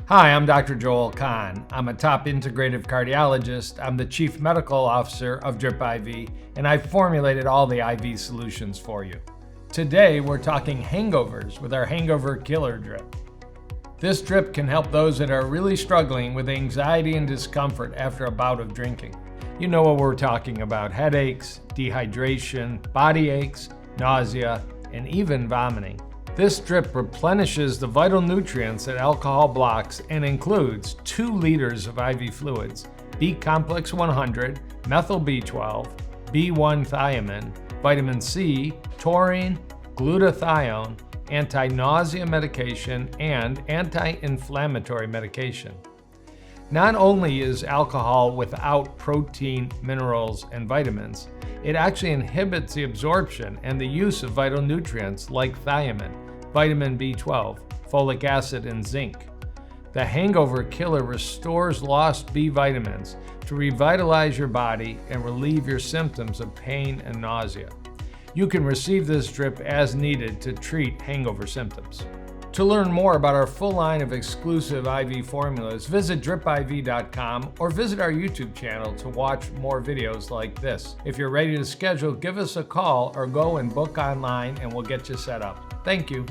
Hi, I'm Dr. Joel Kahn. I'm a top integrative cardiologist. I'm the Chief Medical Officer of DripIV, and I've formulated all the IV solutions for you. Today, we're talking hangovers with our Hangover Killer drip. This drip can help those that are really struggling with anxiety and discomfort after a bout of drinking. You know what we're talking about: headaches, dehydration, body aches, nausea, and even vomiting. This drip replenishes the vital nutrients that alcohol blocks and includes 2 liters of IV fluids, B-complex 100, methyl B12, B1 thiamine, vitamin C, taurine, glutathione, anti-nausea medication, and anti-inflammatory medication. Not only is alcohol without protein, minerals, and vitamins, it actually inhibits the absorption and the use of vital nutrients like thiamine, vitamin B12, folic acid, and zinc. The Hangover Killer restores lost B vitamins to revitalize your body and relieve your symptoms of pain and nausea. You can receive this drip as needed to treat hangover symptoms. To learn more about our full line of exclusive IV formulas, visit DripIV.com or visit our YouTube channel to watch more videos like this. If you're ready to schedule, give us a call or go and book online and we'll get you set up. Thank you.